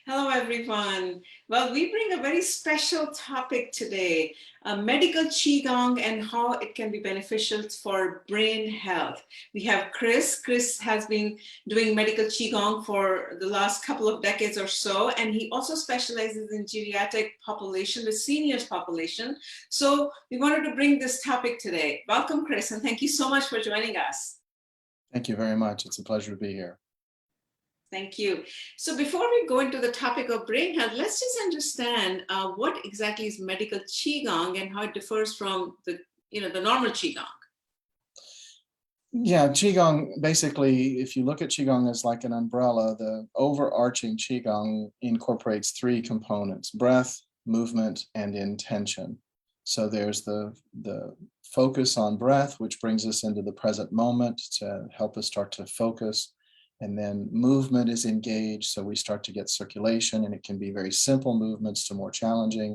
Hello, everyone. Well, we bring a very special topic today, medical Qigong and how it can be beneficial for brain health. We have Chris. Chris has been doing medical Qigong for the last couple of decades or so, and he also specializes in geriatric population, the seniors population. So we wanted to bring this topic today. Welcome, Chris, and thank you so much for joining us. Thank you very much. It's a pleasure to be here. Thank you. So before we go into the topic of brain health, let's just understand what exactly is medical Qigong and how it differs from the normal Qigong. Yeah, Qigong, basically, if you look at Qigong as like an umbrella, the overarching Qigong incorporates three components: breath, movement, and intention. So there's the focus on breath, which brings us into the present moment to help us start to focus. And then movement is engaged, so we start to get circulation, and it can be very simple movements to more challenging.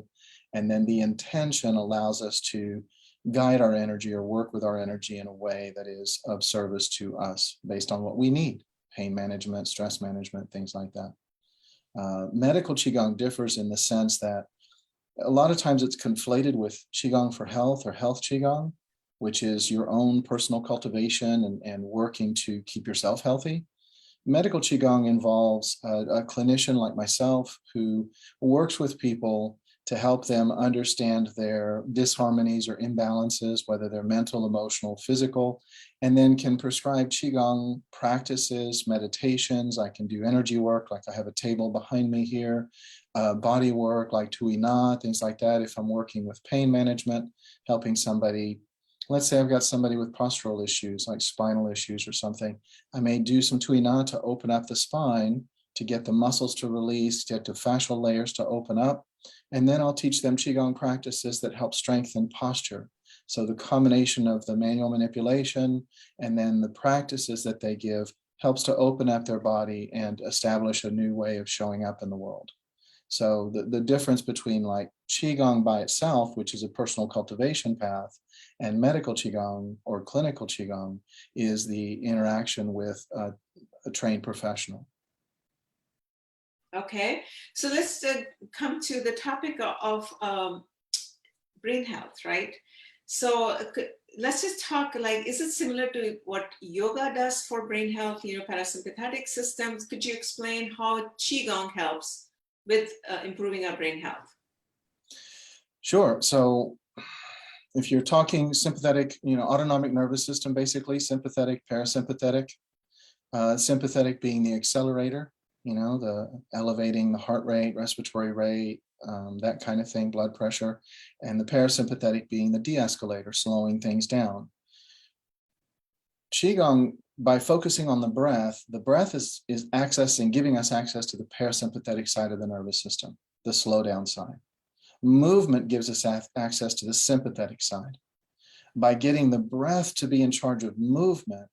And then the intention allows us to guide our energy or work with our energy in a way that is of service to us based on what we need: pain management, stress management, things like that. Medical Qigong differs in the sense that a lot of times it's conflated with Qigong for health or health Qigong, which is your own personal cultivation and working to keep yourself healthy. Medical Qigong involves a clinician like myself who works with people to help them understand their disharmonies or imbalances, whether they're mental, emotional, physical, and then can prescribe Qigong practices, meditations. I can do energy work, like I have a table behind me here, body work like Tui Na, things like that. If I'm working with pain management, helping somebody, let's say I've got somebody with postural issues, like spinal issues or something, I may do some Tui Na to open up the spine, to get the muscles to release, get the fascial layers to open up. And then I'll teach them Qigong practices that help strengthen posture. So the combination of the manual manipulation and then the practices that they give helps to open up their body and establish a new way of showing up in the world. So the difference between like Qigong by itself, which is a personal cultivation path, and medical Qigong or clinical Qigong is the interaction with a trained professional. Okay, so let's come to the topic of brain health, right? So let's just talk, like, is it similar to what yoga does for brain health, parasympathetic systems? Could you explain how Qigong helps with improving our brain health? Sure. So if you're talking sympathetic, autonomic nervous system, basically sympathetic, parasympathetic, sympathetic being the accelerator, the elevating the heart rate, respiratory rate, that kind of thing, blood pressure, and the parasympathetic being the de-escalator, slowing things down. Qigong, by focusing on the breath is accessing, giving us access to the parasympathetic side of the nervous system, the slow down side. Movement gives us access to the sympathetic side. By getting the breath to be in charge of movement,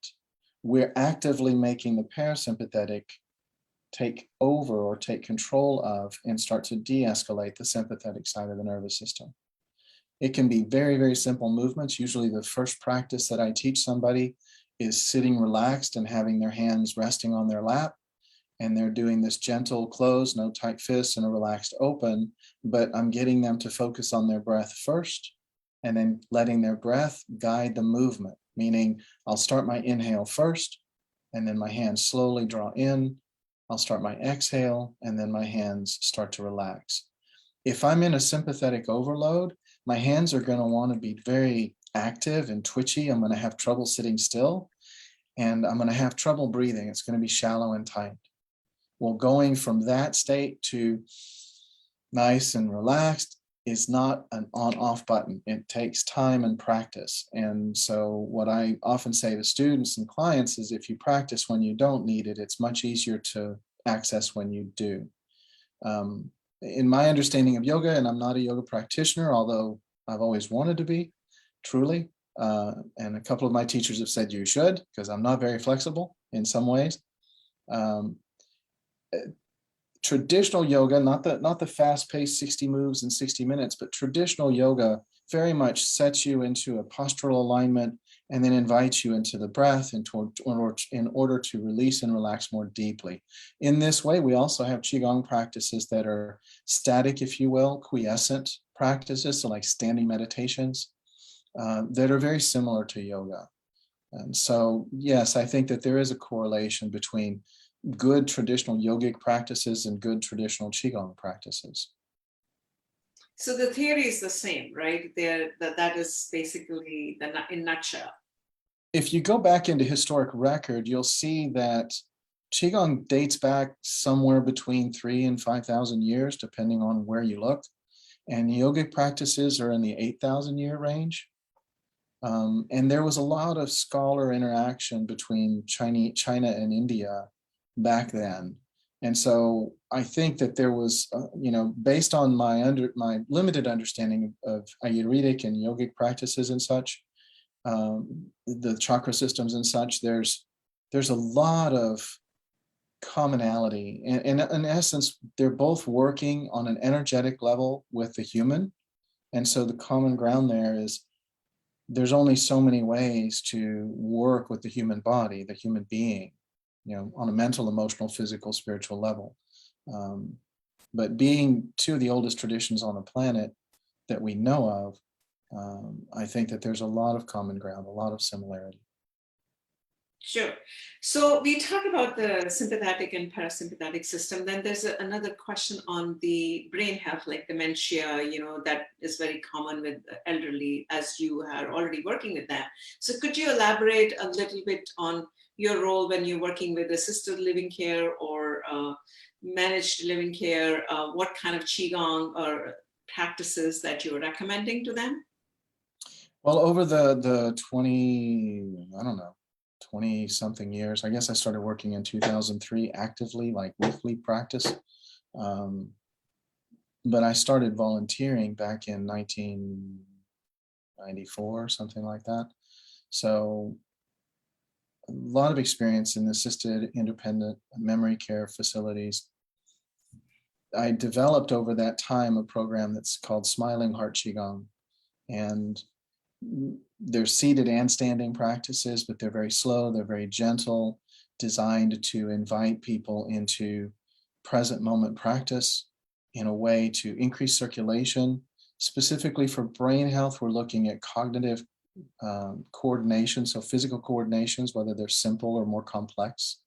we're actively making the parasympathetic take over or take control of and start to de-escalate the sympathetic side of the nervous system. It can be very, very simple movements. Usually the first practice that I teach somebody is sitting relaxed and having their hands resting on their lap. And they're doing this gentle close, no tight fists, and a relaxed open, but I'm getting them to focus on their breath first and then letting their breath guide the movement, meaning I'll start my inhale first and then my hands slowly draw in. I'll start my exhale and then my hands start to relax. If I'm in a sympathetic overload, my hands are going to want to be very active and twitchy. I'm going to have trouble sitting still and I'm going to have trouble breathing. It's going to be shallow and tight. Well, going from that state to nice and relaxed is not an on-off button. It takes time and practice. And so what I often say to students and clients is if you practice when you don't need it, it's much easier to access when you do. In my understanding of yoga, and I'm not a yoga practitioner, although I've always wanted to be, truly, and a couple of my teachers have said you should, because I'm not very flexible in some ways. Traditional yoga, not the fast-paced 60 moves in 60 minutes, but traditional yoga very much sets you into a postural alignment and then invites you into the breath in order to release and relax more deeply. In this way, we also have Qigong practices that are static, if you will, quiescent practices, so like standing meditations that are very similar to yoga. And so, yes, I think that there is a correlation between good traditional yogic practices and good traditional Qigong practices. So the theory is the same, right? That is basically in nutshell. If you go back into historic record, you'll see that Qigong dates back somewhere between 3,000 and 5,000 years, depending on where you look. And yogic practices are in the 8,000 year range. And there was a lot of scholar interaction between China and India back then. And so I think that there was, based on my limited understanding of Ayurvedic and yogic practices and such, the chakra systems and such, there's a lot of commonality. And in essence, they're both working on an energetic level with the human. And so the common ground there is there's only so many ways to work with the human body, the human being, on a mental, emotional, physical, spiritual level. But being two of the oldest traditions on the planet that we know of, I think that there's a lot of common ground, a lot of similarity. Sure. So we talk about the sympathetic and parasympathetic system. Then there's another question on the brain health, like dementia, that is very common with elderly, as you are already working with that. So could you elaborate a little bit on your role when you're working with assisted living care or managed living care? What kind of Qigong or practices that you're recommending to them? Well, over the 20 something years, I guess I started working in 2003 actively, like weekly practice. But I started volunteering back in 1994, something like that. So a lot of experience in assisted independent memory care facilities. I developed over that time a program that's called Smiling Heart Qigong. And they're seated and standing practices, but they're very slow, they're very gentle, designed to invite people into present moment practice in a way to increase circulation. Specifically for brain health, we're looking at cognitive coordination, so physical coordinations, whether they're simple or more complex.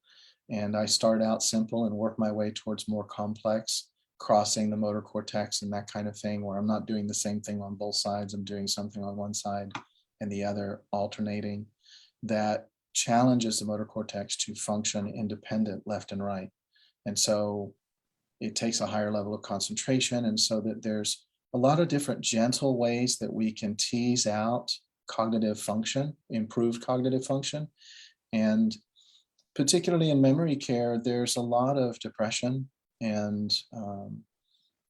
And I start out simple and work my way towards more complex, crossing the motor cortex and that kind of thing, where I'm not doing the same thing on both sides. I'm doing something on one side and the other, alternating, that challenges the motor cortex to function independent left and right. And so it takes a higher level of concentration. And so that there's a lot of different gentle ways that we can tease out cognitive function, improved cognitive function. And particularly in memory care, there's a lot of depression and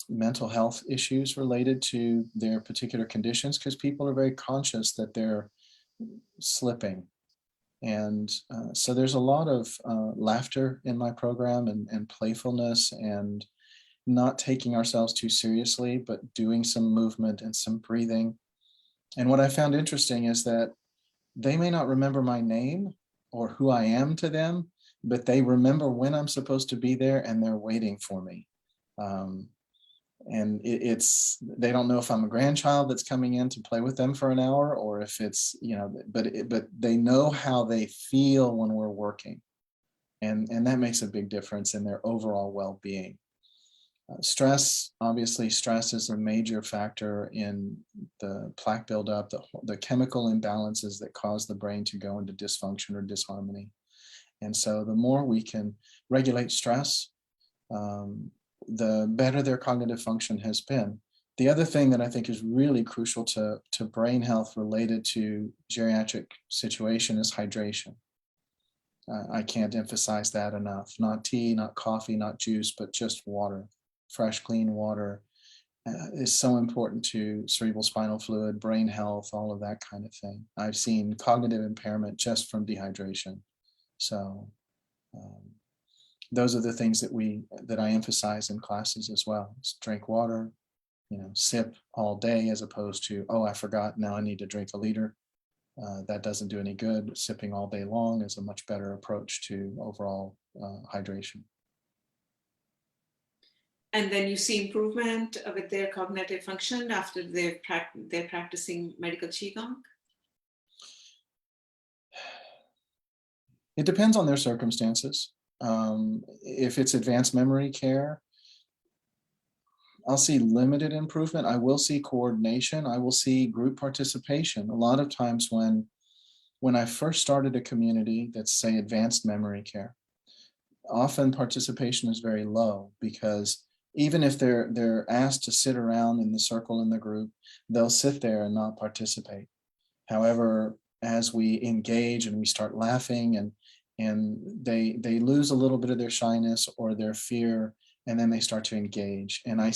mental health issues related to their particular conditions, because people are very conscious that they're slipping. And so there's a lot of laughter in my program and playfulness and not taking ourselves too seriously, but doing some movement and some breathing. And what I found interesting is that they may not remember my name or who I am to them, but they remember when I'm supposed to be there and they're waiting for me. And they don't know if I'm a grandchild that's coming in to play with them for an hour, or if it's, but they know how they feel when we're working. And that makes a big difference in their overall well-being. Stress is a major factor in the plaque buildup, the chemical imbalances that cause the brain to go into dysfunction or disharmony. And so the more we can regulate stress, the better their cognitive function has been. The other thing that I think is really crucial to brain health related to geriatric situation is hydration. I can't emphasize that enough. Not tea, not coffee, not juice, but just water. Fresh, clean water is so important to cerebral spinal fluid, brain health, all of that kind of thing. I've seen cognitive impairment just from dehydration. So those are the things that I emphasize in classes as well. Just drink water, sip all day, as opposed to, oh, I forgot, now I need to drink a liter. That doesn't do any good. Sipping all day long is a much better approach to overall hydration. And then you see improvement with their cognitive function after they're practicing medical Qigong? It depends on their circumstances. If it's advanced memory care, I'll see limited improvement. I will see coordination. I will see group participation. A lot of times when I first started a community that's, say, advanced memory care, often participation is very low because even if they're asked to sit around in the circle in the group, they'll sit there and not participate. However, as we engage and we start laughing and they lose a little bit of their shyness or their fear, and then they start to engage. And I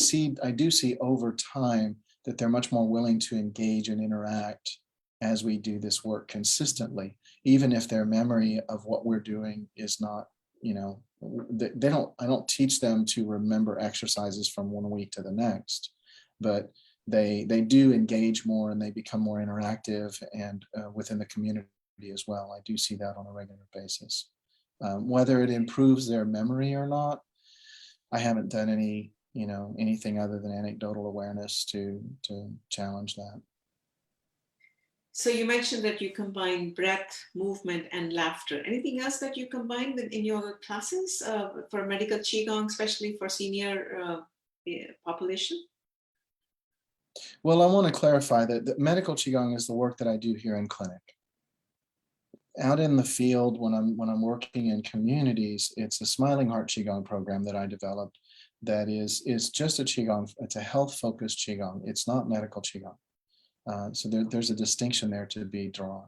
do see over time that they're much more willing to engage and interact as we do this work consistently, even if their memory of what we're doing is not, I don't teach them to remember exercises from one week to the next, but they do engage more and they become more interactive and within the community as well. I do see that on a regular basis. Whether it improves their memory or not, I haven't done anything other than anecdotal awareness to challenge that. So you mentioned that you combine breath, movement, and laughter. Anything else that you combine in your classes for medical Qigong, especially for senior population? Well, I want to clarify that medical Qigong is the work that I do here in clinic. Out in the field, when I'm working in communities, it's a Smiling Heart Qigong program that I developed that is just a Qigong. It's a health-focused Qigong. It's not medical Qigong. So there's a distinction there to be drawn.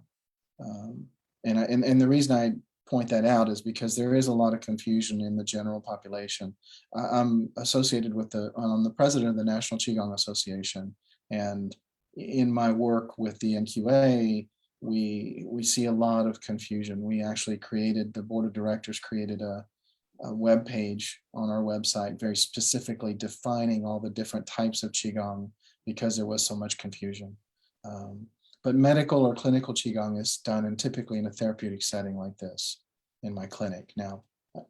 And the reason I point that out is because there is a lot of confusion in the general population. I'm associated with I'm the president of the National Qigong Association, and in my work with the NQA, we see a lot of confusion. We actually the board of directors created a web page on our website very specifically defining all the different types of Qigong because there was so much confusion. But medical or clinical Qigong is done typically in a therapeutic setting like this in my clinic. Now,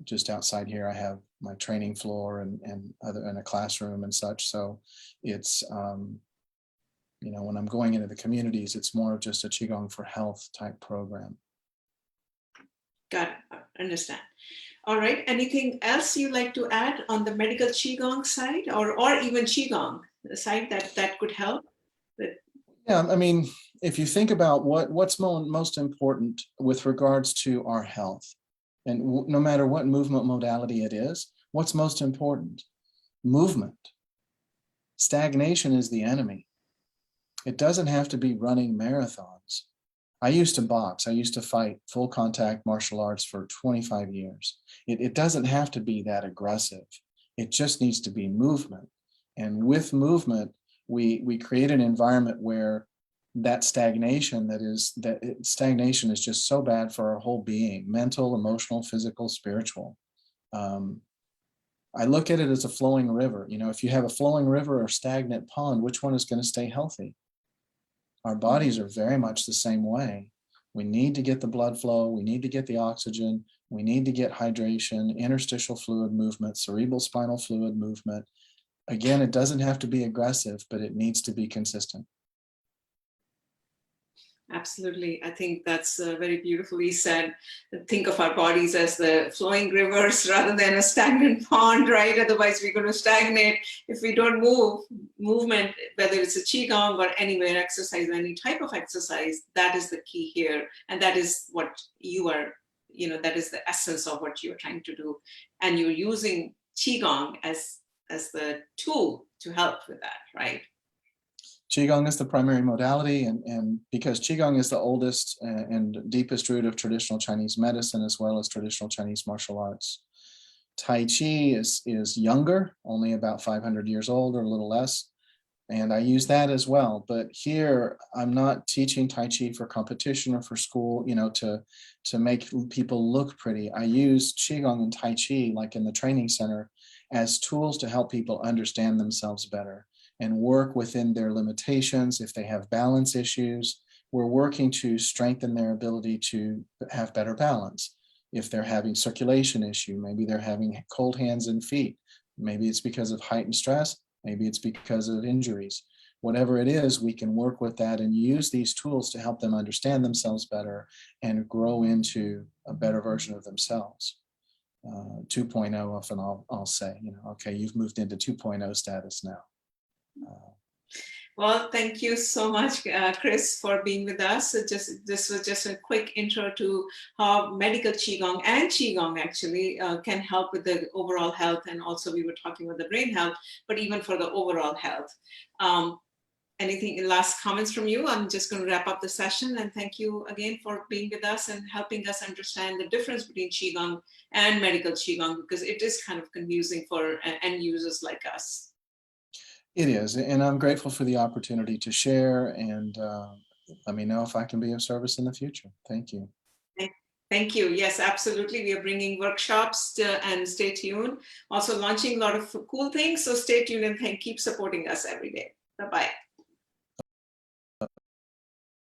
just outside here, I have my training floor and a classroom and such. So it's, when I'm going into the communities, it's more of just a Qigong for health type program. Got it. I understand. All right. Anything else you'd like to add on the medical Qigong side or even Qigong, the side that could help? Yeah, I mean, if you think about what's most important with regards to our health, and no matter what movement modality it is, what's most important? Movement. Stagnation is the enemy. It doesn't have to be running marathons. I used to box. I used to fight full contact martial arts for 25 years. It doesn't have to be that aggressive. It just needs to be movement. And with movement, we create an environment where that stagnation is just so bad for our whole being, mental, emotional, physical, spiritual. I look at it as a flowing river. If you have a flowing river or stagnant pond, which one is going to stay healthy? Our bodies are very much the same way. We need to get the blood flow. We need to get the oxygen. We need to get hydration, interstitial fluid movement, cerebral spinal fluid movement. Again, it doesn't have to be aggressive, but it needs to be consistent. Absolutely. I think that's very beautifully said. Think of our bodies as the flowing rivers rather than a stagnant pond, right? Otherwise, we're going to stagnate if we don't move. Movement, whether it's a Qigong or anywhere exercise, any type of exercise, that is the key here. And that is what you are, that is the essence of what you're trying to do. And you're using Qigong as the tool to help with that, right? Qigong is the primary modality, and because Qigong is the oldest and deepest root of traditional Chinese medicine as well as traditional Chinese martial arts. Tai Chi is younger, only about 500 years old or a little less, and I use that as well. But here, I'm not teaching Tai Chi for competition or for school, to make people look pretty. I use Qigong and Tai Chi, like in the training center, as tools to help people understand themselves better and work within their limitations. If they have balance issues, we're working to strengthen their ability to have better balance. If they're having circulation issue, maybe they're having cold hands and feet, maybe it's because of heightened stress, maybe it's because of injuries. Whatever it is, we can work with that and use these tools to help them understand themselves better and grow into a better version of themselves. 2.0 often I'll say, okay, you've moved into 2.0 status now. Well, thank you so much, Chris, for being with us. This was just a quick intro to how medical Qigong and Qigong actually can help with the overall health. And also we were talking about the brain health, but even for the overall health. Anything last comments from you? I'm just going to wrap up the session, and thank you again for being with us and helping us understand the difference between Qigong and medical Qigong, because it is kind of confusing for end users like us. It is, and I'm grateful for the opportunity to share, and let me know if I can be of service in the future. Thank you. Thank you. Yes, absolutely. We are bringing workshops and stay tuned. Also launching a lot of cool things. So stay tuned and keep supporting us every day. Bye-bye.